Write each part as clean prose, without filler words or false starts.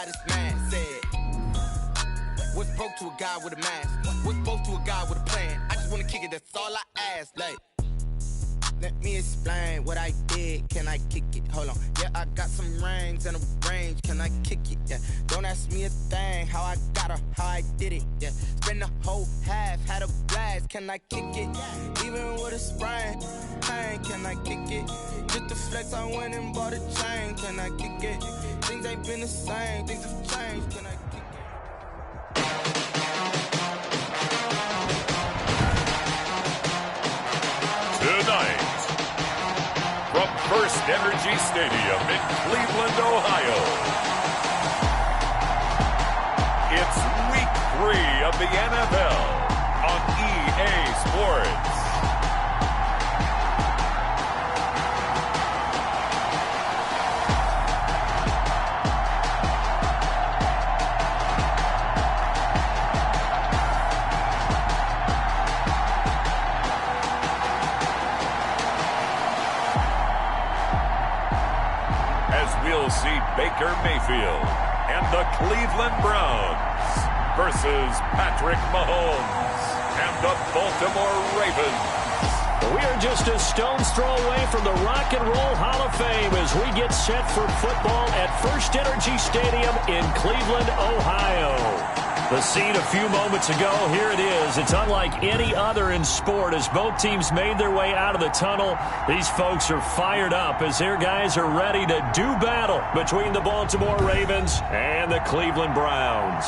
baddest man said, what's broke to a guy with a mask? What's broke to a guy with a plan? I just wanna kick it, that's all I ask. Like, let me explain what I did. Can I kick it? Hold on. Yeah, I got some rings and a range. Can I kick it? Yeah. Don't ask me a thing. How I got her, how I did it. Yeah. Spend the whole half, had a blast. Can I kick it? Even with a sprain, pain. Can I kick it? Just to flex, I went and bought a chain. Can I kick it? Things ain't been the same. Things have changed. Can I kick it? Tonight, from First Energy Stadium in Cleveland, Ohio, it's Week 3 of the NFL on EA Sports. We'll see Baker Mayfield and the Cleveland Browns versus Patrick Mahomes and the Baltimore Ravens. We are just a stone's throw away from the Rock and Roll Hall of Fame as we get set for football at First Energy Stadium in Cleveland, Ohio. The scene a few moments ago, here it is. It's unlike any other in sport as both teams made their way out of the tunnel. These folks are fired up as their guys are ready to do battle between the Baltimore Ravens and the Cleveland Browns.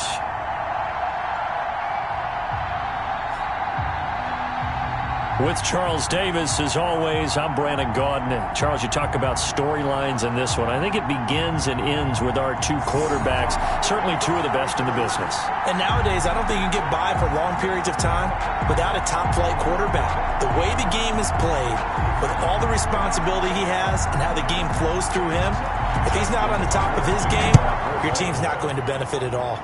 With Charles Davis, as always, I'm Brandon Gaudin. And Charles, you talk about storylines in this one. I think it begins and ends with our two quarterbacks, certainly two of the best in the business. And nowadays, I don't think you can get by for long periods of time without a top-flight quarterback. The way the game is played, with all the responsibility he has and how the game flows through him, if he's not on the top of his game, your team's not going to benefit at all.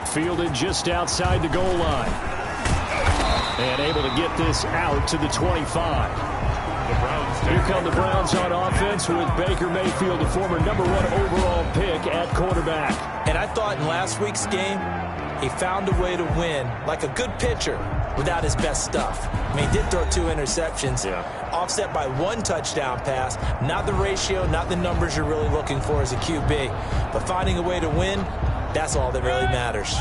Fielded just outside the goal line. And able to get this out to the 25. Here come the Browns on offense with Baker Mayfield, the former #1 overall pick at quarterback. And I thought in last week's game, he found a way to win, like a good pitcher, without his best stuff. I mean, he did throw 2 interceptions, offset by 1 touchdown pass. Not the ratio, not the numbers you're really looking for as a QB. But finding a way to win, that's all that really matters.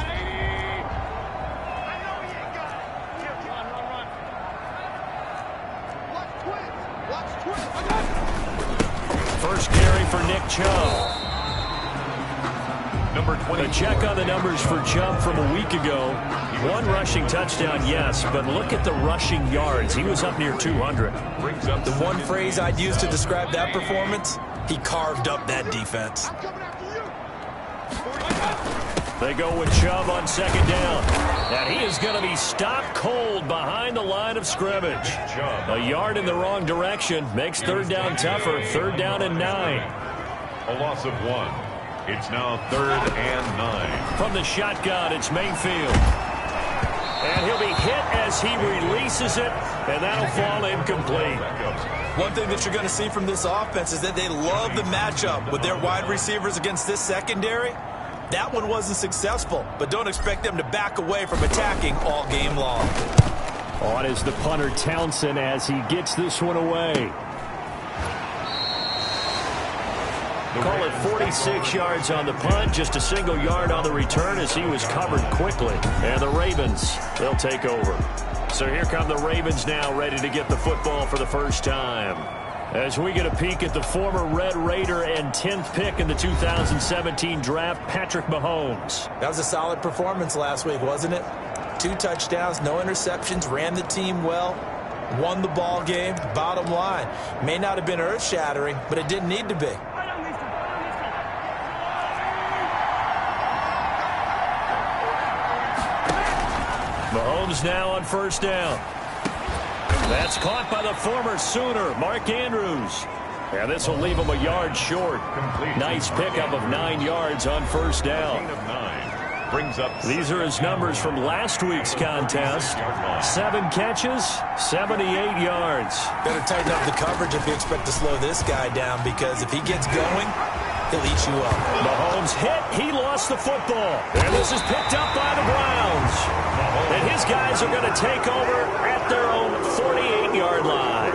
First carry for Nick Chubb. Number 20. A check on the numbers for Chubb from a week ago. 1 rushing touchdown, yes, but look at the rushing yards. He was up near 200. The one phrase I'd use to describe that performance, he carved up that defense. They go with Chubb on second down. And he is going to be stopped cold behind the line of scrimmage. A yard in the wrong direction makes third down tougher. 3rd down and 9. A loss of 1. It's now 3rd and 9. From the shotgun, it's Mayfield. And he'll be hit as he releases it, and that'll fall incomplete. One thing that you're going to see from this offense is that they love the matchup with their wide receivers against this secondary. That one wasn't successful, but don't expect them to back away from attacking all game long. On is the punter Townsend as he gets this one away. Call it 46 yards on the punt, just a single yard on the return as he was covered quickly. And the Ravens, they'll take over. So here come the Ravens now, ready to get the football for the first time. As we get a peek at the former Red Raider and 10th pick in the 2017 draft, Patrick Mahomes. That was a solid performance last week, wasn't it? 2 touchdowns, no interceptions, ran the team well, won the ball game. Bottom line, may not have been earth-shattering, but it didn't need to be. Mahomes now on first down. That's caught by the former Sooner, Mark Andrews. And this will leave him a yard short. Nice pickup of 9 yards on first down. These are his numbers from last week's contest. 7 catches, 78 yards. Better tighten up the coverage if you expect to slow this guy down, because if he gets going, he'll eat you up. Mahomes hit. He lost the football. And this is picked up by the Browns. And his guys are going to take over at their own 48-yard line.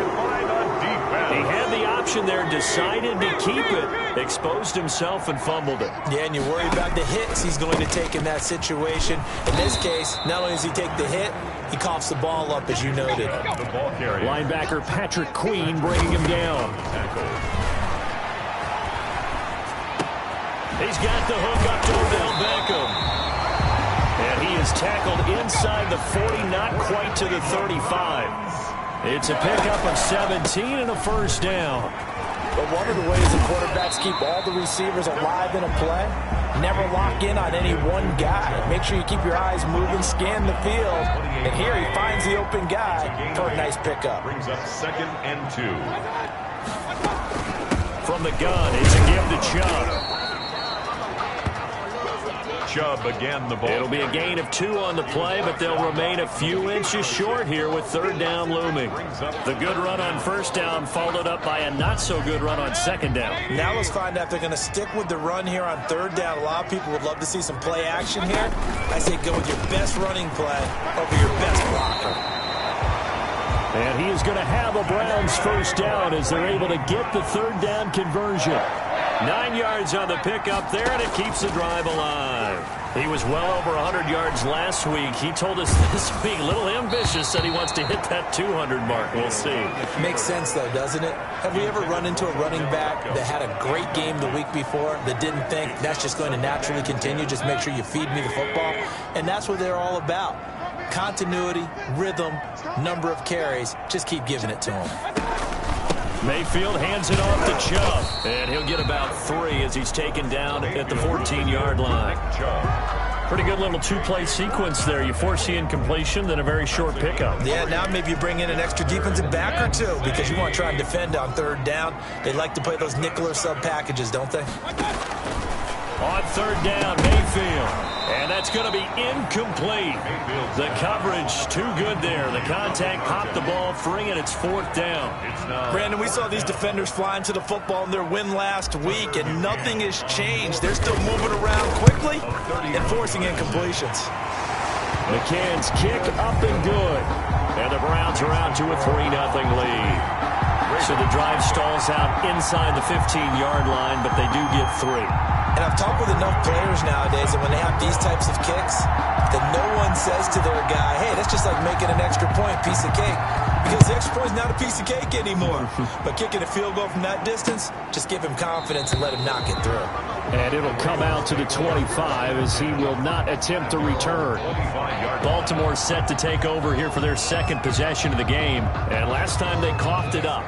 He had the option there, decided to keep it, exposed himself and fumbled it. Yeah, and you worry about the hits he's going to take in that situation. In this case, not only does he take the hit, he coughs the ball up, as you noted. Linebacker Patrick Queen bringing him down. He's got the hook up to Odell Beckham. And he is tackled inside the 40, not quite to the 35. It's a pickup of 17 and a first down. But one of the ways the quarterbacks keep all the receivers alive in a play, never lock in on any one guy. Make sure you keep your eyes moving, scan the field. And here he finds the open guy for a nice pickup. Brings up 2nd and 2. From the gun, it's a give to Chubb. Chubb again the ball. It'll be a gain of 2 on the play, but they'll remain a few inches short here with 3rd down looming. The good run on 1st down followed up by a not-so-good run on 2nd down. Now let's find out if they're going to stick with the run here on 3rd down. A lot of people would love to see some play action here. I say go with your best running play over your best blocker. And he is going to have a Browns 1st down as they're able to get the 3rd down conversion. 9 yards on the pickup there, and it keeps the drive alive. He was well over 100 yards last week. He told us this week, a little ambitious, said he wants to hit that 200 mark. We'll see. Makes sense, though, doesn't it? Have we ever run into a running back that had a great game the week before that didn't think that's just going to naturally continue, just make sure you feed me the football? And that's what they're all about. Continuity, rhythm, number of carries. Just keep giving it to him. Mayfield hands it off to Chubb, and he'll get about 3 as he's taken down at the 14-yard line. Pretty good little 2-play sequence there. You force the incompletion, then a very short pickup. Yeah, now maybe you bring in an extra defensive back or 2 because you want to try and defend on 3rd down. They like to play those nickel or sub packages, don't they? On 3rd down, Mayfield. And that's going to be incomplete. The coverage too good there. The contact popped the ball free, and it's 4th down. Brandon, we saw these defenders flying to the football in their win last week, and nothing has changed. They're still moving around quickly and forcing incompletions. McCann's kick up and good. And the Browns are out to a 3-0 lead. So the drive stalls out inside the 15-yard line, but they do get 3. And I've talked with enough players nowadays that when they have these types of kicks, that no one says to their guy, hey, that's just like making an extra point, piece of cake. Because the extra point is not a piece of cake anymore. But kicking a field goal from that distance, just give him confidence and let him knock it through. And it'll come out to the 25 as he will not attempt to return. Baltimore set to take over here for their 2nd possession of the game. And last time they coughed it up.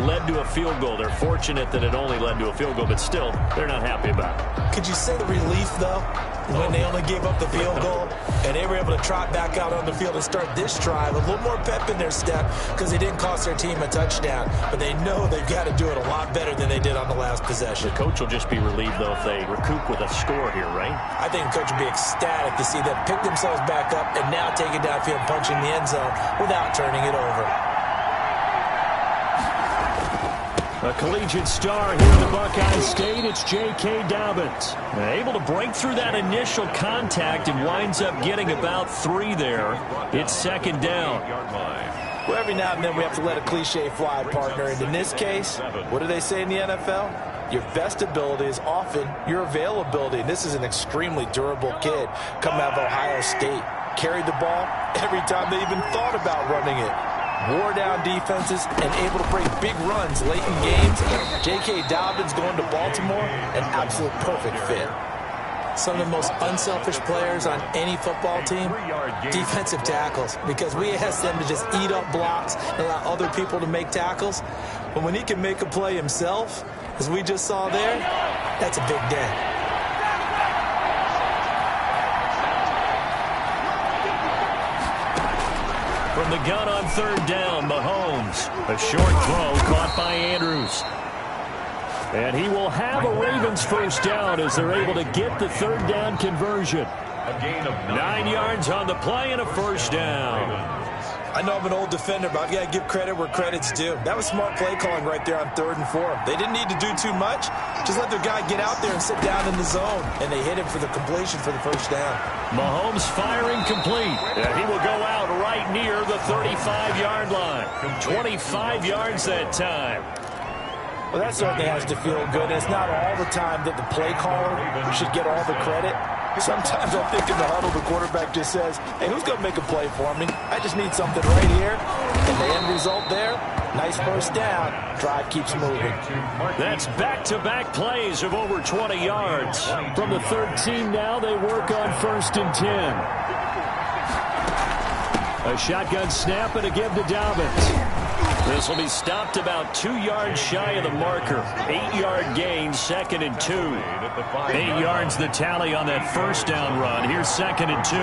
Led to a field goal. They're fortunate that it only led to a field goal, but still, they're not happy about it. Could you say the relief, though, when they only gave up the field goal and they were able to trot back out on the field and start this drive, a little more pep in their step because they didn't cost their team a touchdown, but they know they've got to do it a lot better than they did on the last possession. The coach will just be relieved, though, if they recoup with a score here, right? I think the coach will be ecstatic to see them pick themselves back up and now take it downfield, punching the end zone without turning it over. A collegiate star here in the Buckeye State, it's J.K. Dobbins. Able to break through that initial contact and winds up getting about 3 there. It's 2nd down. Well, every now and then we have to let a cliche fly, partner. And in this case, what do they say in the NFL? Your best ability is often your availability. And this is an extremely durable kid coming out of Ohio State. Carried the ball every time they even thought about running it. Wore down defenses and able to break big runs late in games. J.K. Dobbins going to Baltimore, an absolute perfect fit. Some of the most unselfish players on any football team, defensive tackles, because we ask them to just eat up blocks and allow other people to make tackles. But when he can make a play himself, as we just saw there, that's a big day. From the gun on 3rd down, Mahomes. A short throw caught by Andrews. And he will have a Ravens 1st down as they're able to get the 3rd down conversion. A gain of 9 yards on the play and a 1st down. I know I'm an old defender, but I've got to give credit where credit's due. That was smart play calling right there on 3rd and 4. They didn't need to do too much. Just let their guy get out there and sit down in the zone, and they hit him for the completion for the first down. Mahomes firing complete. And he will go out right near the 35-yard line. 25 yards that time. Well, that certainly has to feel good. It's not all the time that the play caller should get all the credit. Sometimes I think in the huddle, the quarterback just says, hey, who's going to make a play for me? I just need something right here. And the end result there, nice first down. Drive keeps moving. That's back-to-back plays of over 20 yards. From the 13 now, they work on 1st and 10. A shotgun snap and a give to Dobbins. This will be stopped about 2 yards shy of the marker. 8-yard gain, 2nd and 2. 8 yards the tally on that first down run. Here's 2nd and 2.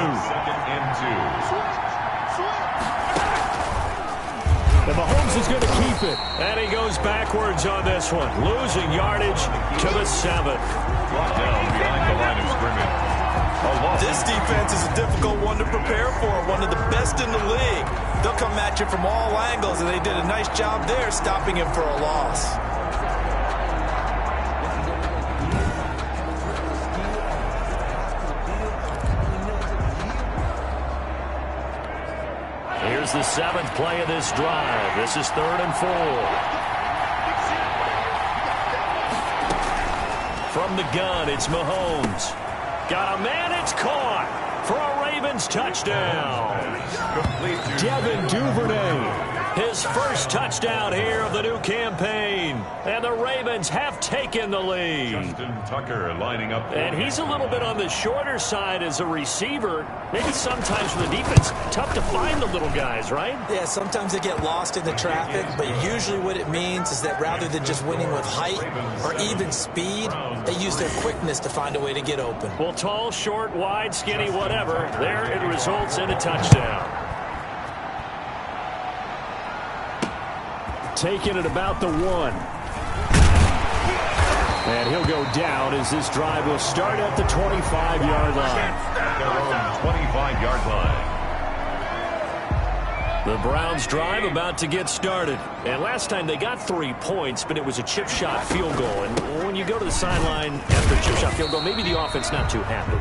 And Mahomes is going to keep it. And he goes backwards on this one. Losing yardage to the 7th. Down behind the line of scrimmage. This defense is a difficult one to prepare for, one of the best in the league. They'll come at you from all angles, and they did a nice job there stopping him for a loss. Here's the 7th play of this drive. This is 3rd and 4. From the gun, it's Mahomes. Got a man, it's caught for a Ravens touchdown. Devin Duvernay, his first touchdown here of the new campaign. And the Ravens have taken the lead. Justin Tucker lining up. And he's a little bit on the shorter side as a receiver. Maybe sometimes for the defense, tough to find the little guys, right? Yeah, sometimes they get lost in the traffic, but usually what it means is that rather than just winning with height or even speed, they use their quickness to find a way to get open. Well, tall, short, wide, skinny, whatever, there it results in a touchdown. Taken at about the 1. And he'll go down as this drive will start at the 25-yard line. At their own 25-yard line. The Browns drive about to get started. And last time they got 3 points, but it was a chip shot field goal. And when you go to the sideline after a chip shot field goal, maybe the offense not too happy.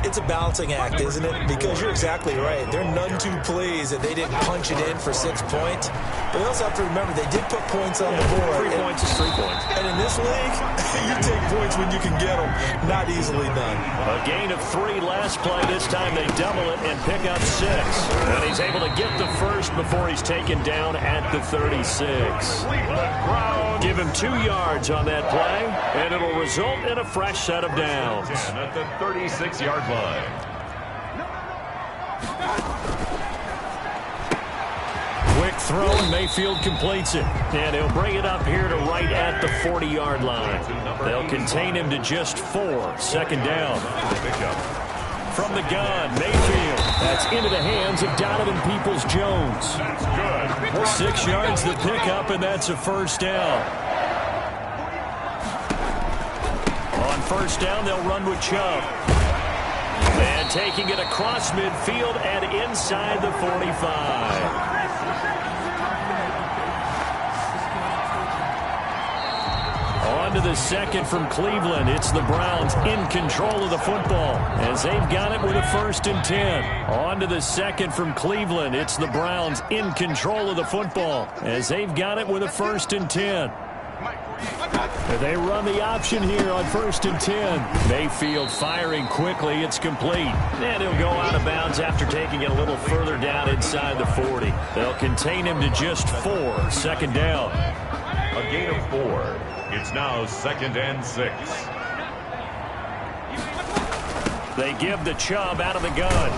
It's a balancing act, isn't it? Because you're exactly right. They're none too pleased that they didn't punch it in for 6 points. But we also have to remember they did put points on the board. 3 points is 3 points. And in this league, you take points when you can get them. Not easily done. A gain of 3 last play. This time they double it and pick up 6. And he's able to get the first before he's taken down at the 36. Give him 2 yards on that play, and it'll result in a fresh set of downs. At the 36-yard line. Quick throw, and Mayfield completes it. And he'll bring it up here to right at the 40-yard line. They'll contain him to just 4. 2nd down. From the gun, Mayfield. That's into the hands of Donovan Peoples-Jones. 6 yards the pickup, and that's a first down. On first down, they'll run with Chubb. And taking it across midfield and inside the 45. On to the 2nd from Cleveland. It's the Browns in control of the football as they've got it with a 1st and 10. On to the 2nd from Cleveland. It's the Browns in control of the football as they've got it with a 1st and 10. They run the option here on 1st and 10. Mayfield firing quickly. It's complete. And he'll go out of bounds after taking it a little further down inside the 40. They'll contain him to just 4. 2nd down. A gain of 4. It's now 2nd and 6. They give the Chubb out of the gun.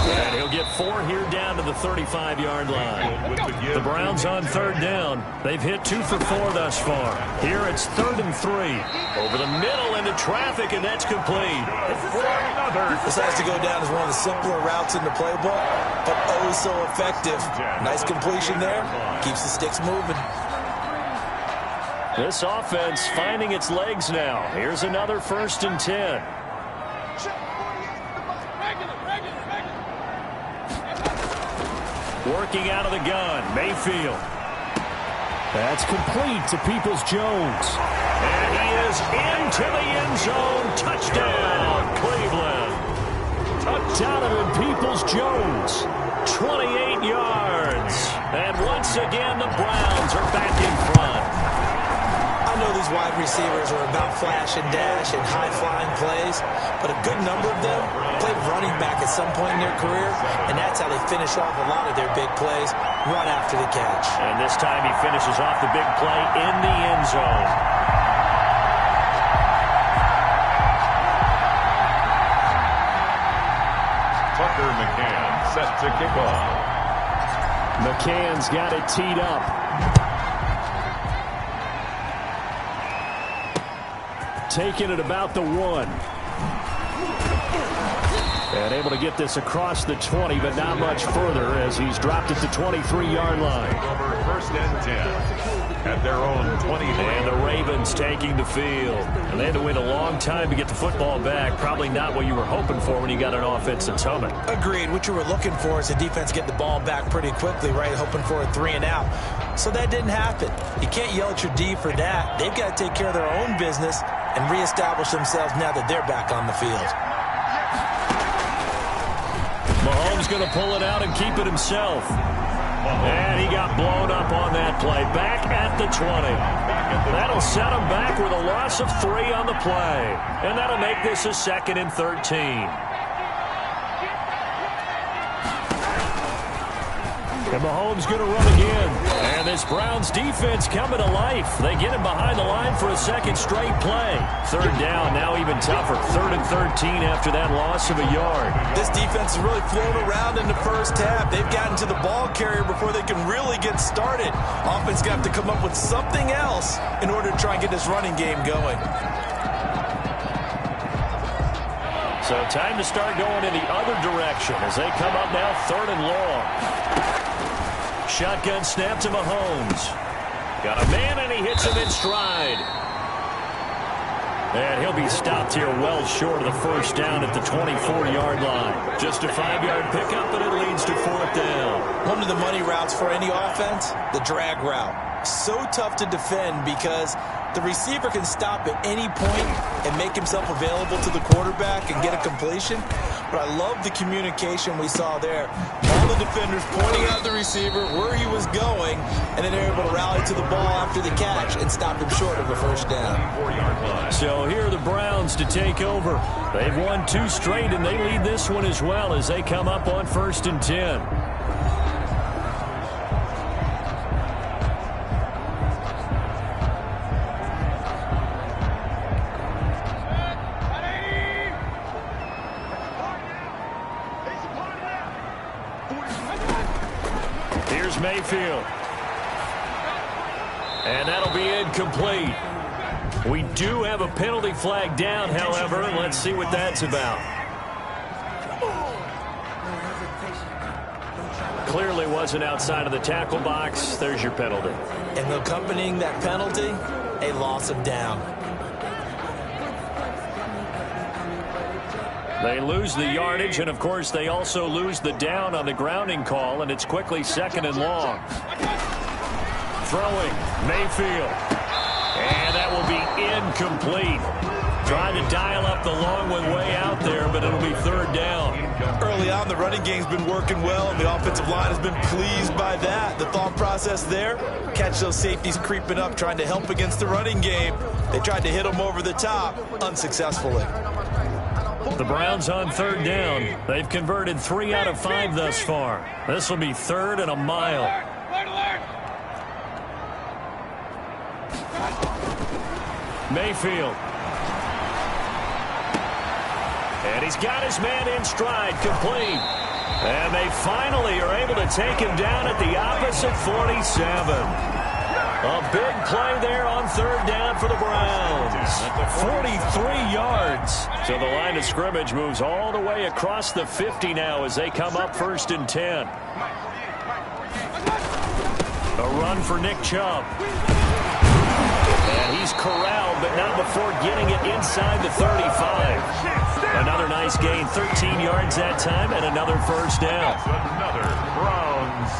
And he'll get 4 here down to the 35-yard line. The Browns on 3rd down. They've hit 2 for 4 thus far. Here it's 3rd and 3. Over the middle into traffic, and that's complete. This has to go down as one of the simpler routes in the playbook, but oh so effective. Nice completion there. Keeps the sticks moving. This offense finding its legs now. Here's another 1st and 10. Working out of the gun, Mayfield. That's complete to Peoples-Jones. And he is into the end zone. Touchdown, Cleveland. Donovan Peoples-Jones, 28 yards. And once again, the Browns are back in front. I know these wide receivers are about flash and dash and high-flying plays, but a good number of them played running back at some point in their career, and that's how they finish off a lot of their big plays, run after the catch. And this time he finishes off the big play in the end zone. Tucker McCann set to kick off. McCann's got it teed up. Taking it about the 1. And able to get this across the 20, but not much further as he's dropped it to 23-yard line. Over first and 10 at their own 20. And the Ravens taking the field. And they had to wait a long time to get the football back. Probably not what you were hoping for when you got an offensive tumbling. Agreed. What you were looking for is the defense get the ball back pretty quickly, right? Hoping for a 3 and out. So that didn't happen. You can't yell at your D for that. They've got to take care of their own business and reestablish themselves now that they're back on the field. Mahomes going to pull it out and keep it himself. And he got blown up on that play. Back at the 20. That'll set him back with a loss of 3 on the play. And that'll make this a 2nd and 13. And Mahomes going to run again. And this Browns defense coming to life. They get him behind the line for a 2nd straight play. 3rd down, now even tougher. 3rd and 13 after that loss of a yard. This defense has really flown around in the first half. They've gotten to the ball carrier before they can really get started. Offense got to come up with something else in order to try and get this running game going. So time to start going in the other direction as they come up now 3rd and long. Shotgun snap to Mahomes. Got a man, and he hits him in stride. And he'll be stopped here well short of the first down at the 24-yard line. Just a 5-yard pickup, and it leads to 4th down. One of the money routes for any offense, the drag route. So tough to defend because the receiver can stop at any point and make himself available to the quarterback and get a completion. But I love the communication we saw there. All the defenders pointing out the receiver where he was going, and then they're able to rally to the ball after the catch and stop him short of a first down. So here are the Browns to take over. They've won 2 straight, and they lead this one as well as they come up on 1st and 10. Mayfield. And that'll be incomplete. We do have a penalty flag down, however. Let's see what that's about. Clearly wasn't outside of the tackle box. There's your penalty. And accompanying that penalty, a loss of down. They lose the yardage, and of course they also lose the down on the grounding call, and it's quickly 2nd and long. Throwing, Mayfield. And that will be incomplete. Trying to dial up the long one way out there, but it'll be 3rd down. Early on, the running game's been working well, and the offensive line has been pleased by that. The thought process there, catch those safeties creeping up, trying to help against the running game. They tried to hit them over the top, unsuccessfully. The Browns on 3rd down. They've converted 3 out of 5 thus far. This will be 3rd and a mile. Mayfield. And he's got his man in stride, complete. And they finally are able to take him down at the opposite 47. A big play there on 3rd down for the Browns. 43 yards. So the line of scrimmage moves all the way across the 50 now as they come up 1st and 10. A run for Nick Chubb. And he's corralled, but not before getting it inside the 35. Another nice gain, 13 yards that time, and another first down. That's another Browns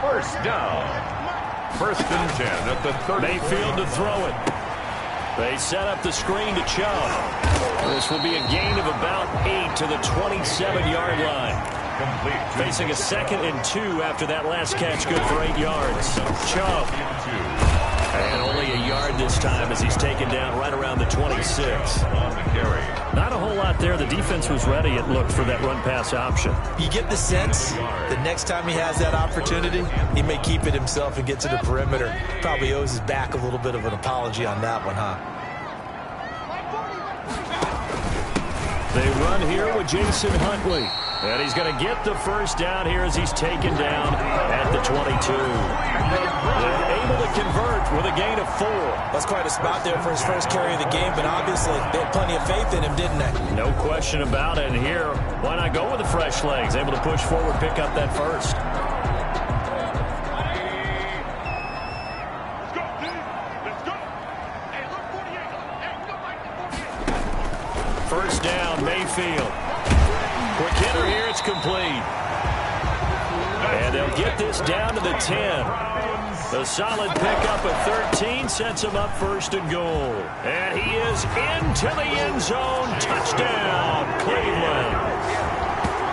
first down. 1st and 10 at the 30. Mayfield to throw it. They set up the screen to Chubb. This will be a gain of about 8 to the 27-yard line. Complete. Facing a 2nd and 2 after that last catch, good for 8 yards. Chubb. And only a yard this time as he's taken down right around the 26. On the carry. Not a whole lot there. The defense was ready, it looked, for that run-pass option. You get the sense the next time he has that opportunity, he may keep it himself and get to the perimeter. Probably owes his back a little bit of an apology on that one, huh? They run here with Jason Huntley. And he's going to get the first down here as he's taken down at the 22. They're able to convert with a gain of 4. That's quite a spot there for his first carry of the game, but obviously they had plenty of faith in him, didn't they? No question about it. And here, why not go with the fresh legs? Able to push forward, pick up that first. First down, Mayfield. Quick hitter here, it's complete. And they'll get this down to the 10. The solid pickup of 13 sets him up 1st and goal. And he is into the end zone. Touchdown, Cleveland.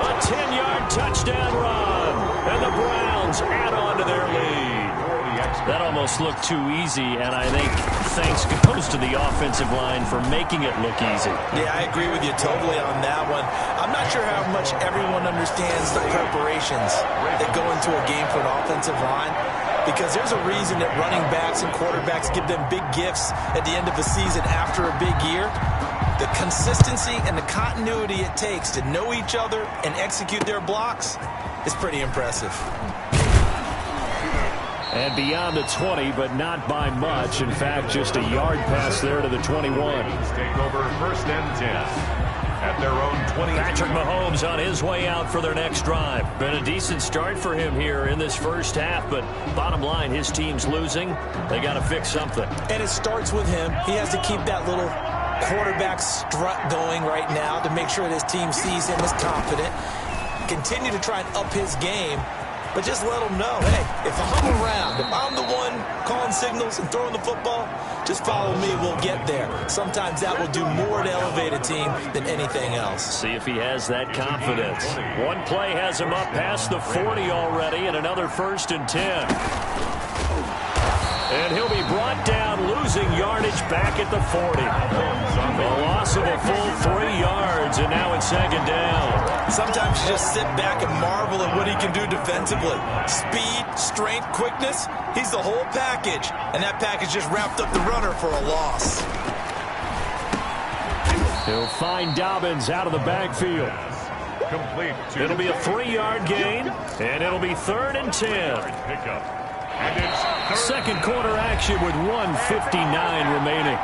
A 10-yard touchdown run. And the Browns add on to their lead. That almost looked too easy, and I think thanks goes to the offensive line for making it look easy. Yeah, I agree with you totally on that one. I'm not sure how much everyone understands the preparations that go into a game for an offensive line, because there's a reason that running backs and quarterbacks give them big gifts at the end of a season after a big year. The consistency and the continuity it takes to know each other and execute their blocks is pretty impressive. And beyond the 20, but not by much. In fact, just a yard pass there to the 21. Take over 1st and 10 at their own 20. Patrick Mahomes on his way out for their next drive. Been a decent start for him here in this first half, but bottom line, his team's losing. They got to fix something. And it starts with him. He has to keep that little quarterback strut going right now to make sure that his team sees him as confident. Continue to try and up his game. But just let them know, hey, if I'm around, if I'm the one calling signals and throwing the football, just follow me, we'll get there. Sometimes that will do more to elevate a team than anything else. See if he has that confidence. One play has him up past the 40 already, and another 1st and 10. And he'll be brought down, losing yardage back at the 40. A loss of a full 3 yards, and now it's 2nd down. Sometimes you just sit back and marvel at what he can do defensively. Speed, strength, quickness, he's the whole package. And that package just wrapped up the runner for a loss. He'll find Dobbins out of the backfield. Complete. It'll be a 3-yard gain, and it'll be 3rd and 10. Pickup. And it's 2nd quarter action with 1:59 remaining.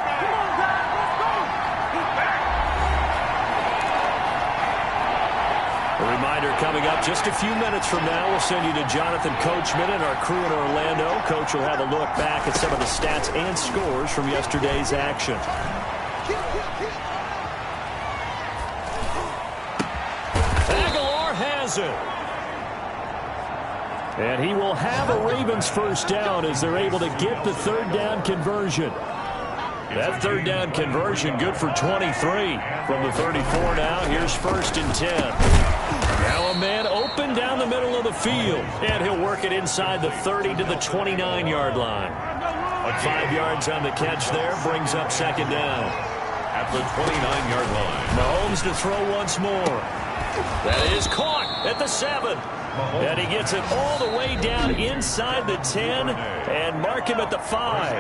A reminder coming up just a few minutes from now, we'll send you to Jonathan Coachman and our crew in Orlando. Coach will have a look back at some of the stats and scores from yesterday's action. Aguilar has it. And he will have a Ravens first down as they're able to get the 3rd down conversion. That 3rd down conversion good for 23 from the 34 now. Here's 1st and 10. Now a man open down the middle of the field. And he'll work it inside the 30 to the 29-yard line. 5 yards on the catch there brings up 2nd down. at the 29-yard line. Mahomes to throw once more. That is caught at the 7. And he gets it all the way down inside the 10 and mark him at the 5.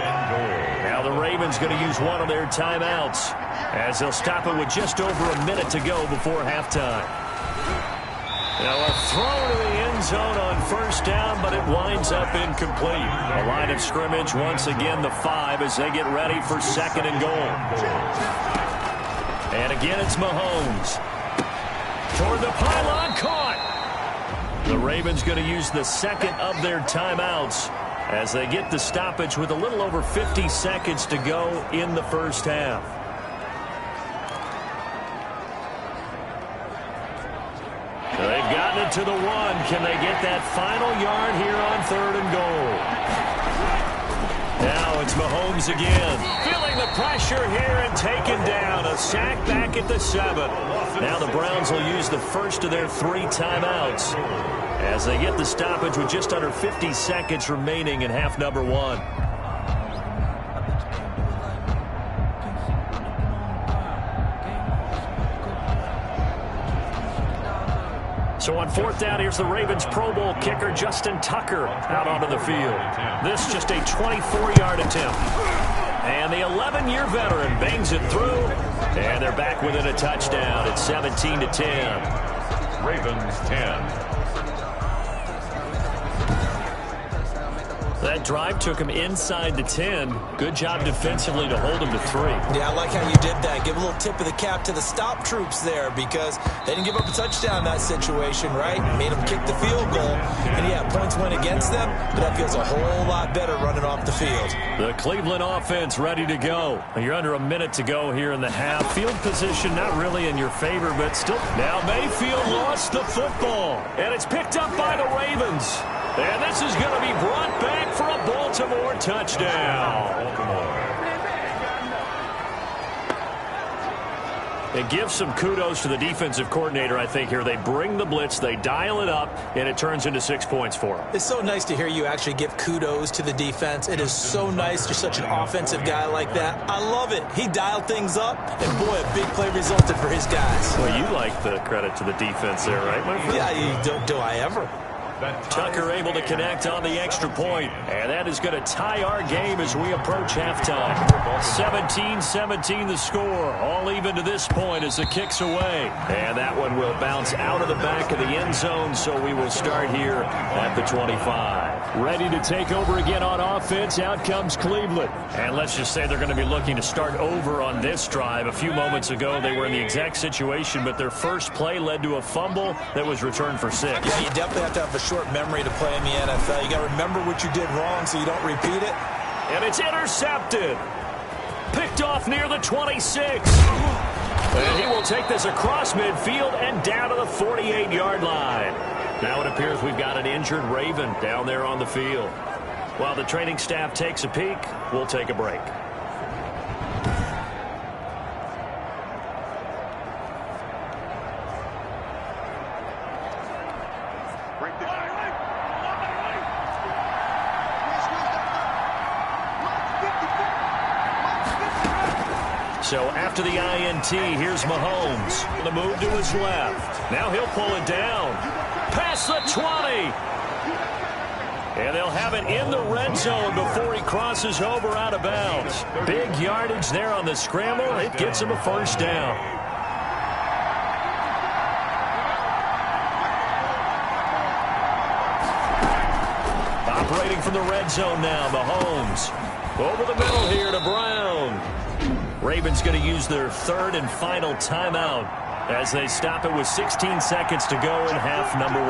Now the Ravens going to use one of their timeouts as they'll stop it with just over a minute to go before halftime. Now a throw to the end zone on first down, but it winds up incomplete. A line of scrimmage once again the 5 as they get ready for 2nd and goal. And again it's Mahomes. Toward the pylon, caught. The Ravens going to use the 2nd of their timeouts as they get the stoppage with a little over 50 seconds to go in the first half. it to the 1. Can they get that final yard here on 3rd and goal? Now it's Mahomes again. Feeling the pressure here and taken down. A sack back at the 7. Now the Browns will use the first of their 3 timeouts as they get the stoppage with just under 50 seconds remaining in half number 1. So on 4th down, here's the Ravens Pro Bowl kicker Justin Tucker out onto the field. This just a 24-yard attempt. And the 11-year veteran bangs it through. And they're back within a touchdown. It's 17-10. Ravens 10. That drive took him inside the 10. Good job defensively to hold him to 3. Yeah, I like how you did that. Give a little tip of the cap to the stop troops there because they didn't give up a touchdown in that situation, right? Made them kick the field goal. And, yeah, points went against them, but that feels a whole lot better running off the field. The Cleveland offense ready to go. You're under a minute to go here in the half. Field position not really in your favor, but still. Now Mayfield lost the football, and it's picked up by the Ravens. And this is going to be brought back for a Baltimore touchdown. It gives some kudos to the defensive coordinator, I think, here. They bring the blitz, they dial it up, and it turns into 6 points for them. It's so nice to hear you actually give kudos to the defense. It is so nice. You're such an offensive guy like that. I love it. He dialed things up, and, boy, a big play resulted for his guys. Well, you like the credit to the defense there, right, my friend? Yeah, do I ever? Tucker able to connect on the extra point, and that is going to tie our game as we approach halftime. 17-17 the score, all even to this point as the kick's away. And that one will bounce out of the back of the end zone, so we will start here at the 25. Ready to take over again on offense, out comes Cleveland. And let's just say they're going to be looking to start over on this drive. A few moments ago, they were in the exact situation, but their first play led to a fumble that was returned for 6. Yeah, you definitely have to have a short memory to play in the NFL. You got to remember what you did wrong so you don't repeat it. And it's intercepted. Picked off near the 26. And he will take this across midfield and down to the 48-yard line. Now it appears we've got an injured Raven down there on the field. While the training staff takes a peek, we'll take a break. So after the INT, here's Mahomes. The move to his left. Now he'll pull it down. Past the 20. And they'll have it in the red zone before he crosses over out of bounds. Big yardage there on the scramble. It gets him a first down. Operating from the red zone now, Mahomes. Over the middle here to Brown. Ravens going to use their 3rd and final timeout as they stop it with 16 seconds to go in half number 1.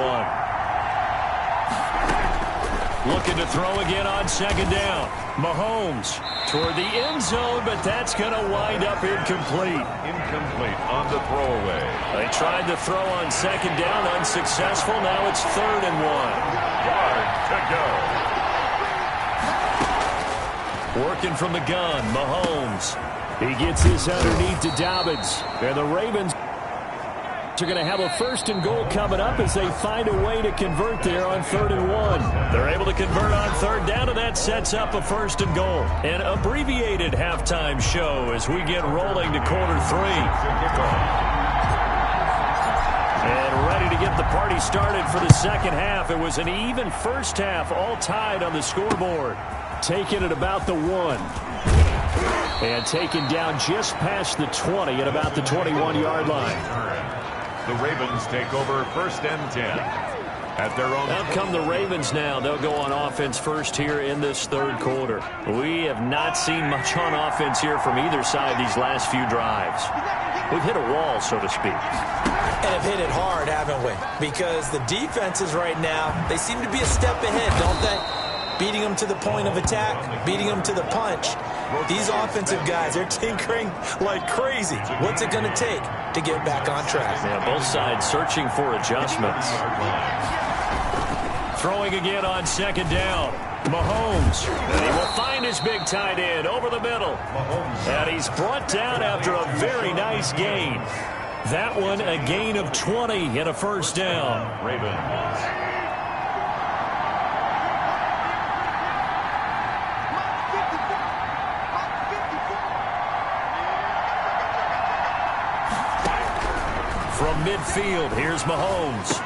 Looking to throw again on 2nd down. Mahomes toward the end zone, but that's going to wind up incomplete. Incomplete on the throwaway. They tried to throw on 2nd down, unsuccessful. Now it's 3rd and 1. Yard to go. Working from the gun, Mahomes. He gets this underneath to Dobbins. And the Ravens are going to have a 1st and goal coming up as they find a way to convert there on 3rd and 1. They're able to convert on 3rd down, and that sets up a 1st and goal. An abbreviated halftime show as we get rolling to quarter 3. And ready to get the party started for the second half. It was an even first half, all tied on the scoreboard. Taken at about the 1. And taken down just past the 20 at about the 21-yard line. The Ravens take over 1st and 10 at their own. Out come the Ravens now. They'll go on offense first here in this 3rd quarter. We have not seen much on offense here from either side these last few drives. We've hit a wall, so to speak. And have hit it hard, haven't we? Because the defenses right now, they seem to be a step ahead, don't they? Beating them to the point of attack, beating them to the punch. These offensive guys, they're tinkering like crazy. What's it going to take to get back on track? Yeah, both sides searching for adjustments. Throwing again on second down. Mahomes. And he will find his big tight end over the middle. And he's brought down after a very nice gain. That one a gain of 20 and a first down. Ravens. From midfield, here's Mahomes.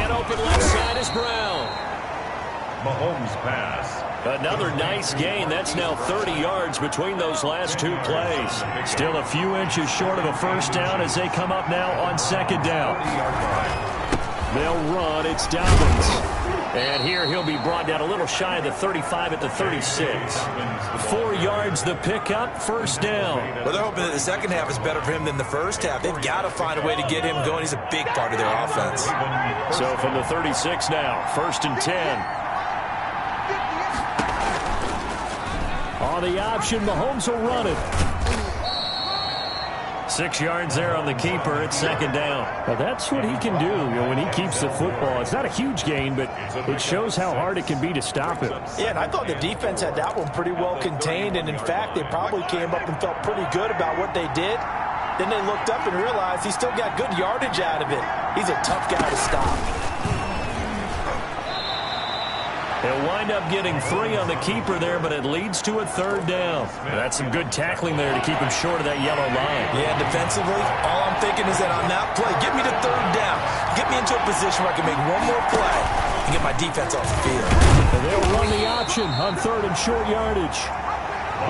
And open left side is Brown. Mahomes pass. Another nice gain. That's now 30 yards between those last two plays. Still a few inches short of a first down as they come up now on second down. They'll run. It's Dobbins. And here he'll be brought down a little shy of the 35 at the 36. 4 yards the pickup, first down. Well, they're hoping that the second half is better for him than the first half. They've got to find a way to get him going. He's a big part of their offense. So from the 36 now, first and 10. On the option, Mahomes will run it. 6 yards there on the keeper. It's second down. Well, that's what he can do, when he keeps the football. It's not a huge gain, but it shows how hard it can be to stop him. Yeah, and I thought the defense had that one pretty well contained, and in fact, they probably came up and felt pretty good about what they did. Then they looked up and realized he still got good yardage out of it. He's a tough guy to stop. He'll wind up getting 3 on the keeper there, but it leads to a third down. That's some good tackling there to keep him short of that yellow line. Yeah, defensively, all I'm thinking is that on that play, get me to third down. Get me into a position where I can make one more play and get my defense off the field. And they'll run the option on third and short yardage.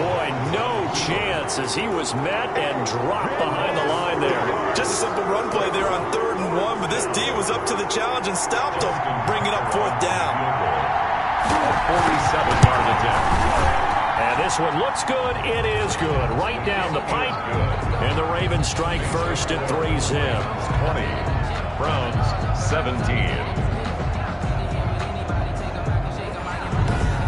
Boy, no chance as he was met and dropped behind the line there. Just a simple run play there on 3rd and 1, but this D was up to the challenge and stopped him, bringing up 4th down. 47-yard attempt. And this one looks good. It is good. Right down the pipe. And the Ravens strike first at 3's in. 20. Browns 17.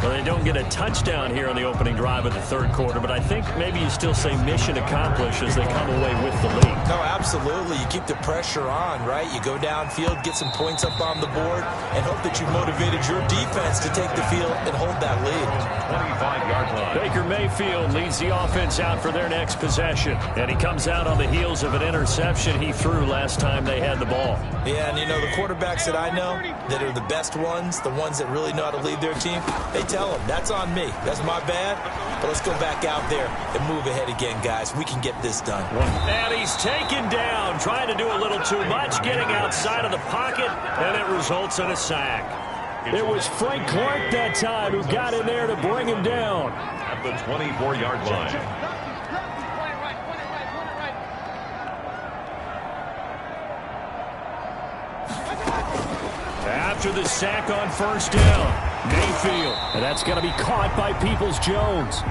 Well, they don't get a touchdown here on the opening drive of the third quarter, but I think maybe you still say mission accomplished as they come away with the lead. No, absolutely. You keep the pressure on, right? You go downfield, get some points up on the board, and hope that you motivated your defense to take the field and hold that lead. 25-yard line. Baker Mayfield leads the offense out for their next possession, and he comes out on the heels of an interception he threw last time they had the ball. Yeah, and the quarterbacks that I know that are the best ones, the ones that really know how to lead their team, they tell them, that's on me. That's my bad. But let's go back out there and move ahead again, guys. We can get this done. And he's taken down, trying to do a little too much, getting outside of the pocket, and it results in a sack. It was Frank Clark that time who got in there to bring him down. At the 24-yard line. After the sack on first down, Mayfield. And that's going to be caught by Peoples-Jones.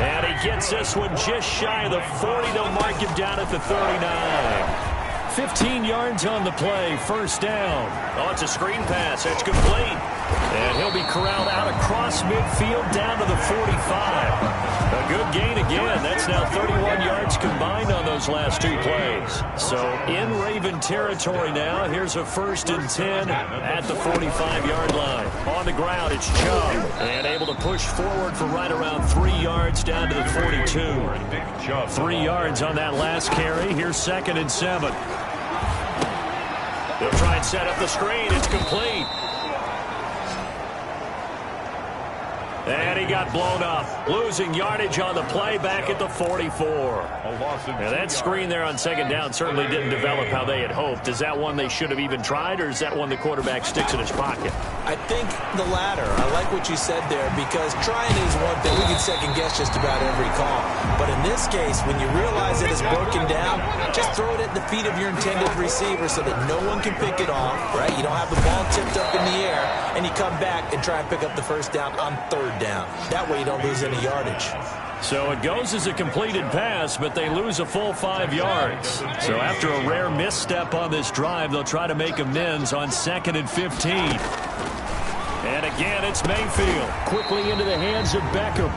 And he gets this one just shy of the 40. They'll mark him down at the 39. 15 yards on the play, first down. Oh, it's a screen pass. That's complete. And he'll be corralled out across midfield down to the 45. A good gain again. That's now 31 yards combined on those last two plays. So in Raven territory now. Here's a first and 10 at the 45-yard line. On the ground, it's Chubb. And able to push forward for right around 3 yards down to the 42. 3 yards on that last carry. Here's second and 7. They'll try and set up the screen. It's complete. And he got blown up. Losing yardage on the play back at the 44. Now that screen there on second down certainly didn't develop how they had hoped. Is that one they should have even tried, or is that one the quarterback sticks in his pocket? I think the latter. I like what you said there, because trying is one thing. We can second guess just about every call. But in this case, when you realize that it's broken down, just throw it at the feet of your intended receiver so that no one can pick it off, right? You don't have the ball tipped up in the air, and you come back and try and pick up the first down on third down. That way you don't lose any yardage. So it goes as a completed pass, but they lose a full 5 yards. So after a rare misstep on this drive, they'll try to make amends on second and 15. And again, it's Mayfield. Quickly into the hands of Beckham.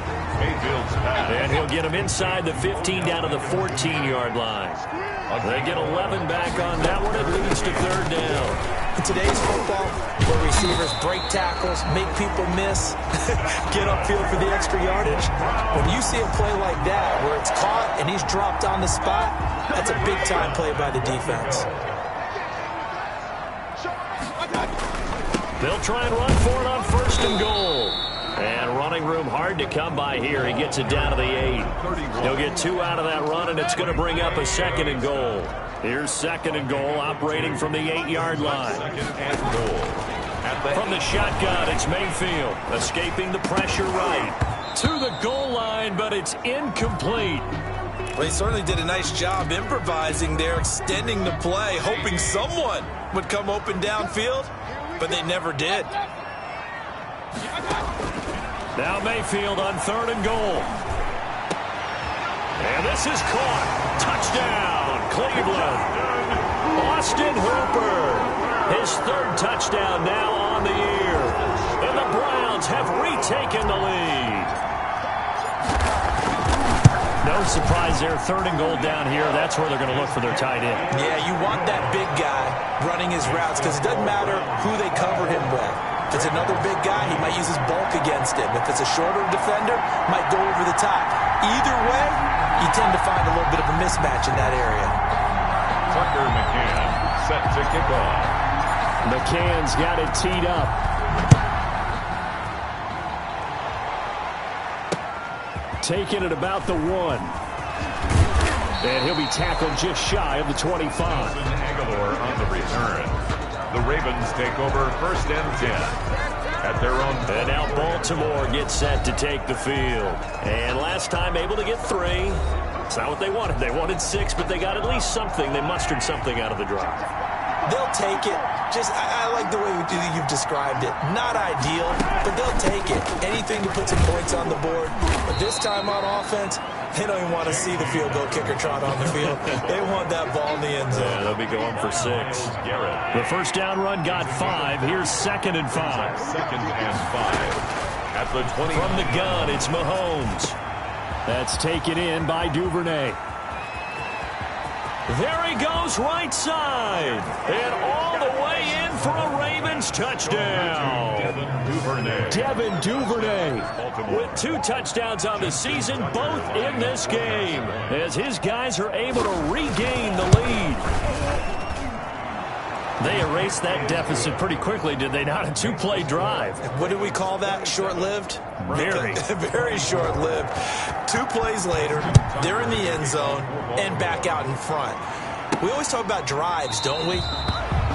Mayfield's pass. And he'll get him inside the 15 down to the 14-yard line. They get 11 back on that one. It leads to third down. In today's football, where receivers break tackles, make people miss, get upfield for the extra yardage, when you see a play like that where it's caught and he's dropped on the spot, that's a big-time play by the defense. They'll try and run for it on first and goal. And running room hard to come by here. He gets it down to the 8. He'll get 2 out of that run, and it's going to bring up a second and goal. Here's second and goal, operating from the 8-yard line. From the shotgun, it's Mayfield, escaping the pressure right. To the goal line, but it's incomplete. Well, he certainly did a nice job improvising there, extending the play, hoping someone would come open downfield, but they never did. Now Mayfield on third and goal. And this is caught. Touchdown, Cleveland. Austin Hooper. His third touchdown now on the year. And the Browns have retaken the lead. No surprise there. Third and goal down here. That's where they're going to look for their tight end. Yeah, you want that big guy running his routes because it doesn't matter who they cover him with. If it's another big guy, he might use his bulk against him. If it's a shorter defender, might go over the top. Either way, you tend to find a little bit of a mismatch in that area. Tucker McCann set to kick off. McCann's got it teed up. Taking it about the 1. And he'll be tackled just shy of the 25. Aguilar on the return. The Ravens take over first and 10 at their own. And now Baltimore gets set to take the field. And last time able to get 3. It's not what they wanted. They wanted 6, but they got at least something. They mustered something out of the drive. They'll take it. I like the way you've described it. Not ideal, but they'll take it. Anything to put some points on the board. But this time on offense, they don't even want to see the field goal kicker trot on the field. They want that ball in the end zone. Yeah, they'll be going for 6. The first down run got 5. Here's second and 5. Second and 5 at the 20. From the gun, it's Mahomes. That's taken in by Duvernay. There he goes, right side. And all the way in for a Ravens touchdown. Devin Duvernay with 2 touchdowns on the season, both in this game, as his guys are able to regain the lead. They erased that deficit pretty quickly, did they not? A 2-play drive. What do we call that? Short-lived? Very. Very short-lived. 2 plays later, they're in the end zone and back out in front. We always talk about drives, don't we?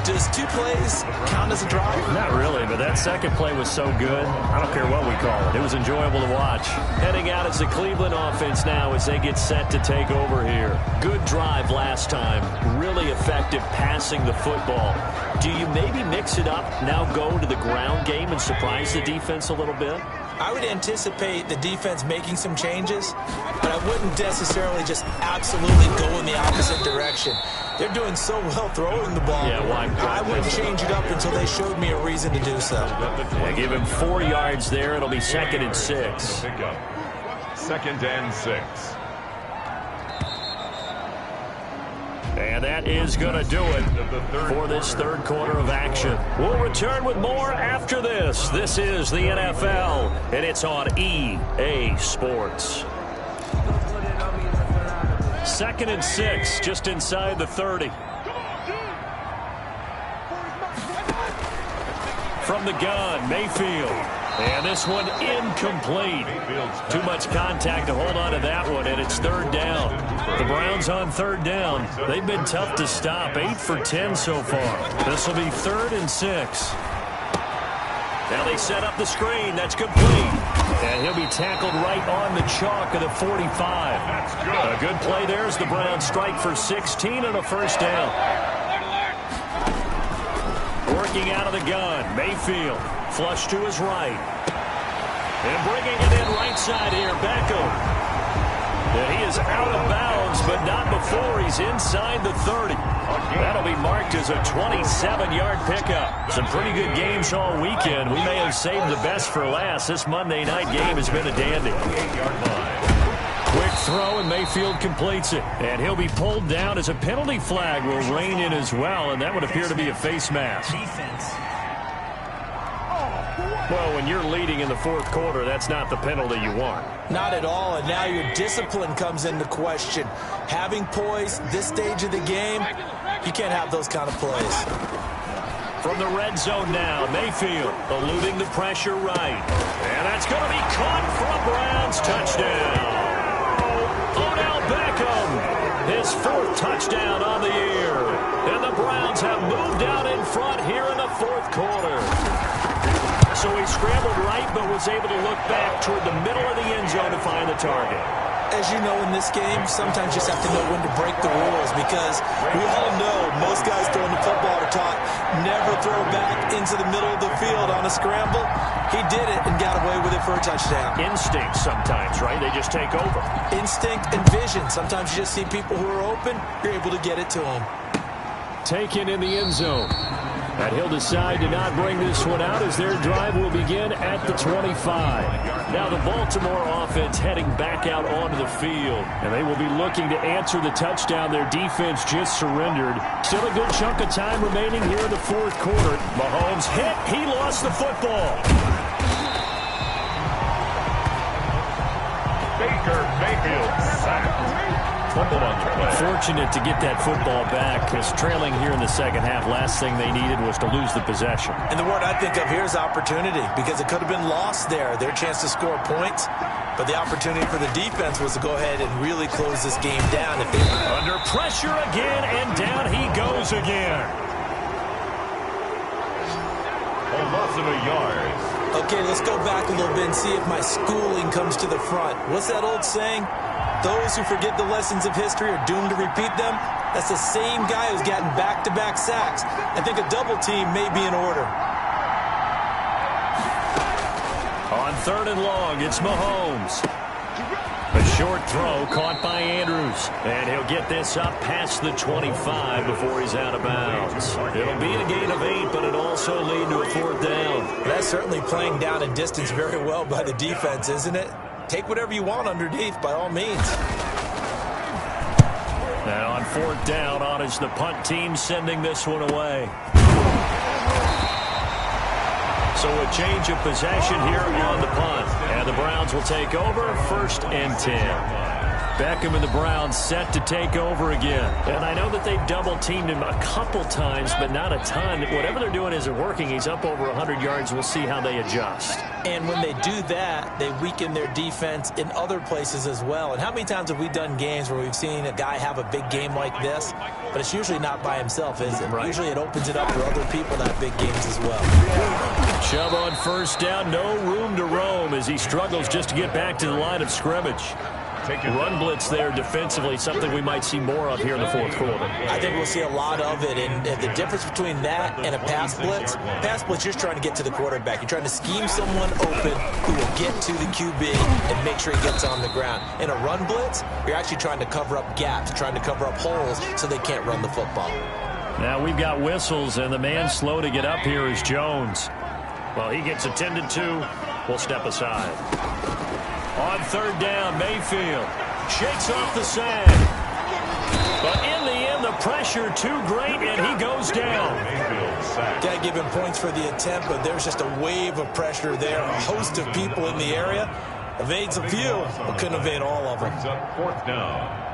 Does 2 plays count as a drive? Not really, but that second play was so good. I don't care what we call it. It was enjoyable to watch. Heading out as the Cleveland offense now as they get set to take over here. Good drive last time. Really effective passing the football. Do you maybe mix it up, now go to the ground game and surprise the defense a little bit? I would anticipate the defense making some changes, but I wouldn't necessarily just absolutely go in the opposite direction. They're doing so well throwing the ball. Yeah, well, I wouldn't change it up until they showed me a reason to do so. Yeah, give him 4 yards there. It'll be second and 6. Second and 6. And that is going to do it for this third quarter of action. We'll return with more after this. This is the NFL, and it's on EA Sports. Second and 6, just inside the 30. From the gun, Mayfield. And this one incomplete. Too much contact to hold on to that one, and it's third down. The Browns on third down. They've been tough to stop. 8 for 10 so far. This will be third and 6. Now they set up the screen. That's complete. And he'll be tackled right on the chalk of the 45. A good play there as the Browns strike for 16 and a first down. Working out of the gun, Mayfield. Flush to his right. And bringing it in right side here, Beckham. And he is out of bounds, but not before he's inside the 30. That'll be marked as a 27-yard pickup. Some pretty good games all weekend. We may have saved the best for last. This Monday night game has been a dandy. Quick throw, and Mayfield completes it. And he'll be pulled down as a penalty flag will rein in as well, and that would appear to be a face mask. Well, when you're leading in the fourth quarter, that's not the penalty you want. Not at all, and now your discipline comes into question. Having poise this stage of the game, you can't have those kind of plays. From the red zone now, Mayfield eluding the pressure right. And that's going to be caught for a Browns touchdown. Odell Beckham, his fourth touchdown on the year. And the Browns have moved out in front here in the fourth quarter. So he scrambled right, but was able to look back toward the middle of the end zone to find the target. As you know, in this game, sometimes you just have to know when to break the rules, because we all know most guys throwing the football are taught never throw back into the middle of the field on a scramble. He did it and got away with it for a touchdown. Instinct sometimes, right? They just take over. Instinct and vision. Sometimes you just see people who are open, you're able to get it to them. Taken in the end zone. And he'll decide to not bring this one out as their drive will begin at the 25. Now the Baltimore offense heading back out onto the field. And they will be looking to answer the touchdown their defense just surrendered. Still a good chunk of time remaining here in the fourth quarter. Mahomes hit. He lost the football. Baker Mayfield sacked. Fortunate to get that football back, because trailing here in the second half, last thing they needed was to lose the possession. And the word I think of here is opportunity, because it could have been lost there, their chance to score points. But the opportunity for the defense was to go ahead and really close this game down. If they under pressure again, and down he goes again. A loss of a yard. Okay, let's go back a little bit and see if my schooling comes to the front. What's that old saying? Those who forget the lessons of history are doomed to repeat them. That's the same guy who's gotten back-to-back sacks. I think a double team may be in order. On third and long, it's Mahomes. A short throw caught by Andrews. And he'll get this up past the 25 before he's out of bounds. It'll be a gain of 8, but it also lead to a fourth down. That's certainly playing down in distance very well by the defense, isn't it? Take whatever you want underneath, by all means. Now on fourth down, on is the punt team sending this one away. So a change of possession here on the punt. And the Browns will take over, 1st and 10. Beckham and the Browns set to take over again. And I know that they've double-teamed him a couple times, but not a ton. Whatever they're doing isn't working. He's up over 100 yards. We'll see how they adjust. And when they do that, they weaken their defense in other places as well. And how many times have we done games where we've seen a guy have a big game like this, but it's usually not by himself, is it? Right. Usually it opens it up for other people to have big games as well. Chubb on first down, no room to roam as he struggles just to get back to the line of scrimmage. Run blitz there defensively, something we might see more of here in the fourth quarter. I think we'll see a lot of it, and the difference between that and a pass blitz, you're just trying to get to the quarterback. You're trying to scheme someone open who will get to the QB and make sure he gets on the ground. In a run blitz, you're actually trying to cover up gaps, trying to cover up holes so they can't run the football. Now we've got whistles, and the man slow to get up here is Jones. Well, he gets attended to. We'll step aside. On third down, Mayfield shakes off the sand. But in the end, the pressure too great, and he goes down. Got to give him points for the attempt, but there's just a wave of pressure there. A host of people in the area. Evades a few, but couldn't evade all of them. Fourth down.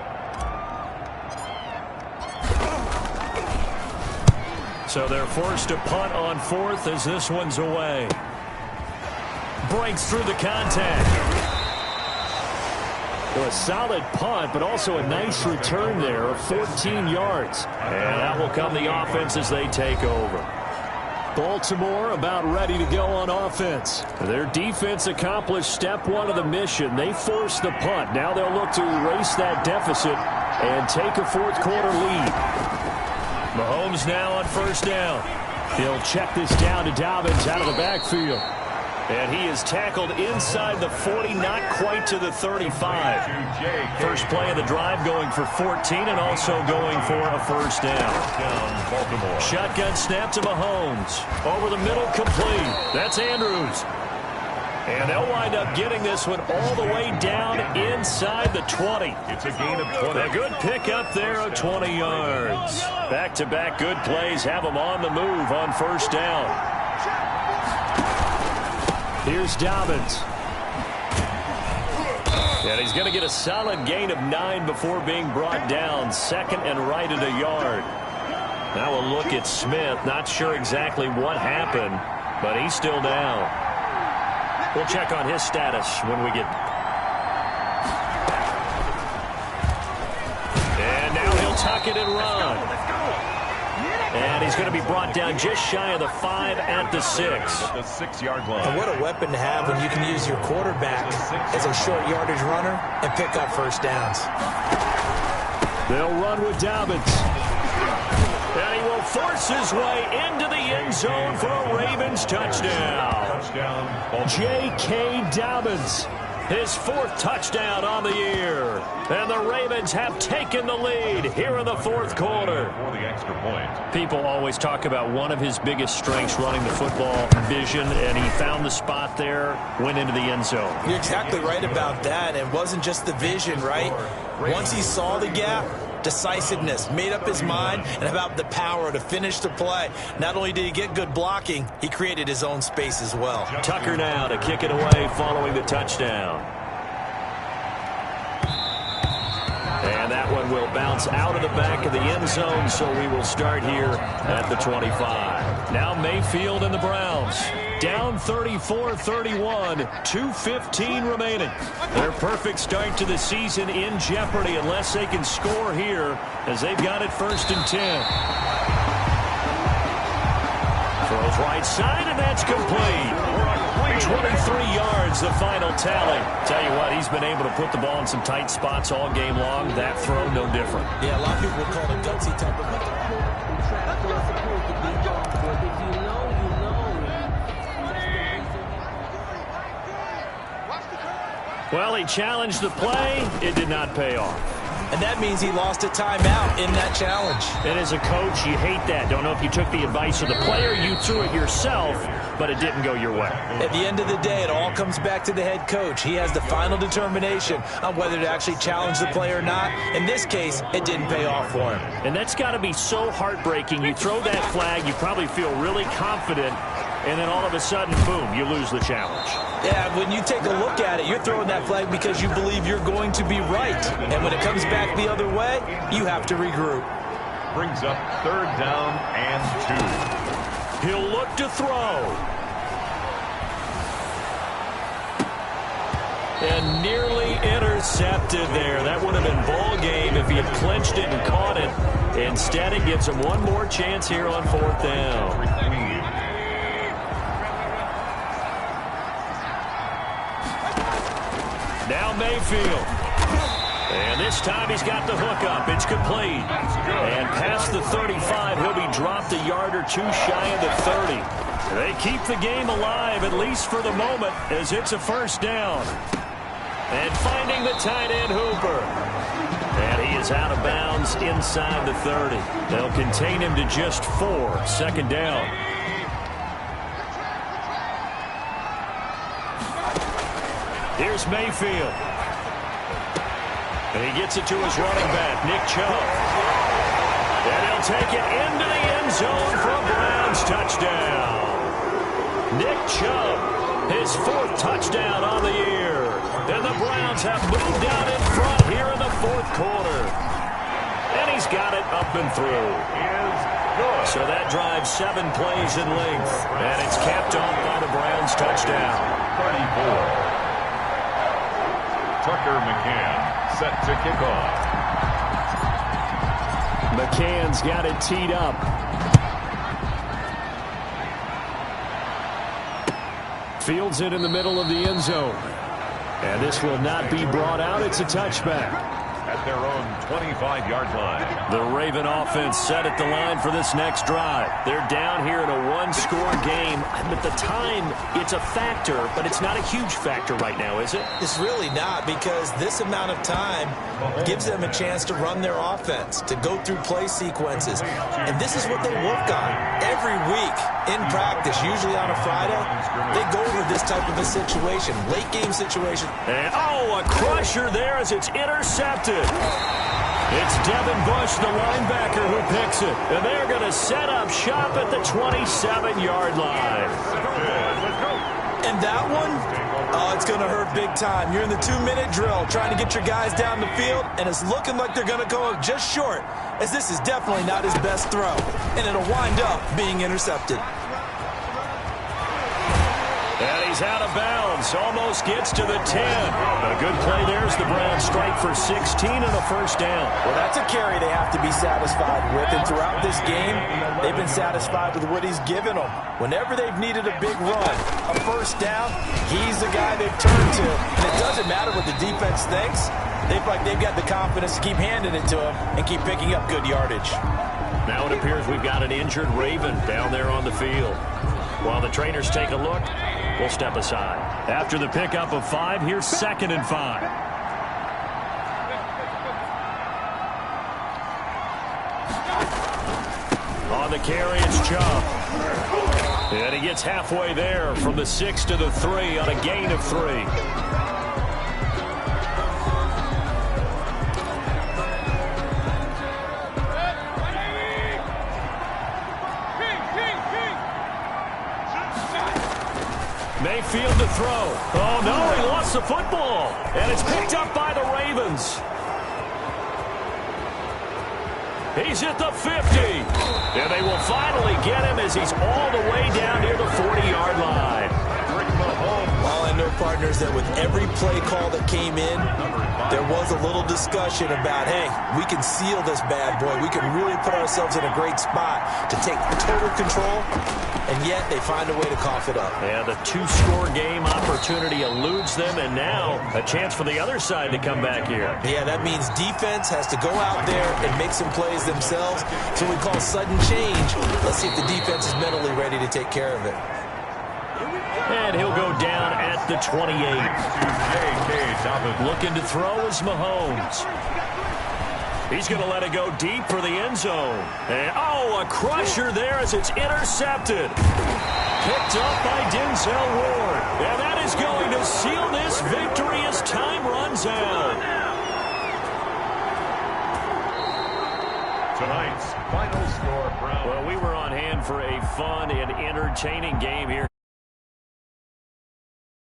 So they're forced to punt on fourth as this one's away. Breaks through the contact. Well, a solid punt, but also a nice return there of 14 yards. And that will come the offense as they take over. Baltimore about ready to go on offense. Their defense accomplished step one of the mission. They forced the punt. Now they'll look to erase that deficit and take a fourth quarter lead. Mahomes now on first down. He'll check this down to Dobbins out of the backfield. And he is tackled inside the 40, not quite to the 35. First play of the drive going for 14 and also going for a first down. Shotgun snap to Mahomes. Over the middle, complete. That's Andrews. And they'll wind up getting this one all the way down inside the 20. It's a gain of 20. A good pickup there of 20 yards. Back-to-back good plays have them on the move on first down. Here's Dobbins. And he's going to get a solid gain of 9 before being brought down. Second and right at a yard. Now we'll look at Smith. Not sure exactly what happened, but he's still down. We'll check on his status when we get. And now he'll tuck it and run. And he's going to be brought down just shy of the 5 at the 6. The 6-yard line. And what a weapon to have when you can use your quarterback as a short yardage runner and pick up first downs. They'll run with Dobbins. And he will force his way into the end zone for a Ravens touchdown. J.K. Dobbins. His 4th touchdown on the year. And the Ravens have taken the lead here in the 4th quarter. For the extra point. People always talk about one of his biggest strengths running the football, vision, and he found the spot there, went into the end zone. You're exactly right about that. It wasn't just the vision, right? Once he saw the gap, decisiveness, made up his mind, and about the power to finish the play. Not only did he get good blocking, he created his own space as well. Tucker now to kick it away following the touchdown. And that one will bounce out of the back of the end zone, so we will start here at the 25. Now Mayfield and the Browns. Down 34-31, 2:15 remaining. Their perfect start to the season in jeopardy unless they can score here as they've got it 1st and 10. Throws right side, and that's complete. 23 yards, the final tally. Tell you what, he's been able to put the ball in some tight spots all game long. That throw, no different. Yeah, a lot of people would call it a gutsy type of play. Well, he challenged the play. It did not pay off. And that means he lost a timeout in that challenge. And as a coach, you hate that. Don't know if you took the advice of the player, you threw it yourself, but it didn't go your way. At the end of the day, it all comes back to the head coach. He has the final determination on whether to actually challenge the play or not. In this case, it didn't pay off for him. And that's got to be so heartbreaking. You throw that flag, you probably feel really confident, and then all of a sudden, boom, you lose the challenge. Yeah, when you take a look at it, you're throwing that flag because you believe you're going to be right. And when it comes back the other way, you have to regroup. Brings up 3rd down and 2. He'll look to throw. And nearly intercepted there. That would have been ball game if he had clinched it and caught it. Instead, it gives him one more chance here on 4th down. Now Mayfield. And this time he's got the hook up. It's complete. And past the 35, he'll be dropped a yard or 2 shy of the 30. They keep the game alive, at least for the moment, as it's a 1st down. And finding the tight end, Hooper. And he is out of bounds inside the 30. They'll contain him to just 4. 2nd down. Here's Mayfield. And he gets it to his running back, Nick Chubb. And he'll take it into the end zone for a Browns touchdown. Nick Chubb, his 4th touchdown on the year. And the Browns have moved out in front here in the 4th quarter. And he's got it up and through. So that drives 7 plays in length. And it's capped off by the Browns touchdown. 34. Tucker McCann set to kick off. McCann's got it teed up. Fields it in the middle of the end zone. And this will not be brought out. It's a touchback. At their own 25-yard line. The Raven offense set at the line for this next drive. They're down here in a one-score game. At the time, it's a factor, but it's not a huge factor right now, is it? It's really not, because this amount of time gives them a chance to run their offense, to go through play sequences. And this is what they work on every week in practice, usually on a Friday. They go over this type of a situation, late-game situation. And, a crusher there as it's intercepted. It's Devin Bush, the linebacker, who picks it. And they're going to set up shop at the 27-yard line. And that one, it's going to hurt big time. You're in the 2-minute drill trying to get your guys down the field, and it's looking like they're going to go just short, as this is definitely not his best throw. And it'll wind up being intercepted. And he's out of bounds. Almost gets to the 10. But a good play there as the Browns strike for 16 and a first down. Well, that's a carry they have to be satisfied with. And throughout this game, they've been satisfied with what he's given them. Whenever they've needed a big run, a first down, he's the guy they've turned to. And it doesn't matter what the defense thinks. They've got the confidence to keep handing it to him and keep picking up good yardage. Now it appears we've got an injured Raven down there on the field. While the trainers take a look, we'll step aside. After the pickup of 5, here's 2nd and 5. On the carry, it's Chubb. And he gets halfway there from the 6 to the 3 on a gain of 3. Mayfield to throw. Oh, no, he lost the football. And it's picked up by the Ravens. He's at the 50. And they will finally get him as he's all the way down near the 40-yard line. Well, I know, partners, that with every play call that came in, there was a little discussion about, hey, we can seal this bad boy. We can really put ourselves in a great spot to take total control, and yet they find a way to cough it up. Yeah, the 2-score game opportunity eludes them, and now a chance for the other side to come back here. Yeah, that means defense has to go out there and make some plays themselves. So we call sudden change. Let's see if the defense is mentally ready to take care of it. And he'll go down at the 28. Looking to throw is Mahomes. He's going to let it go deep for the end zone. And, a crusher there as it's intercepted. Picked up by Denzel Ward. And that is going to seal this victory as time runs out. Tonight's final score, Browns. Well, we were on hand for a fun and entertaining game here.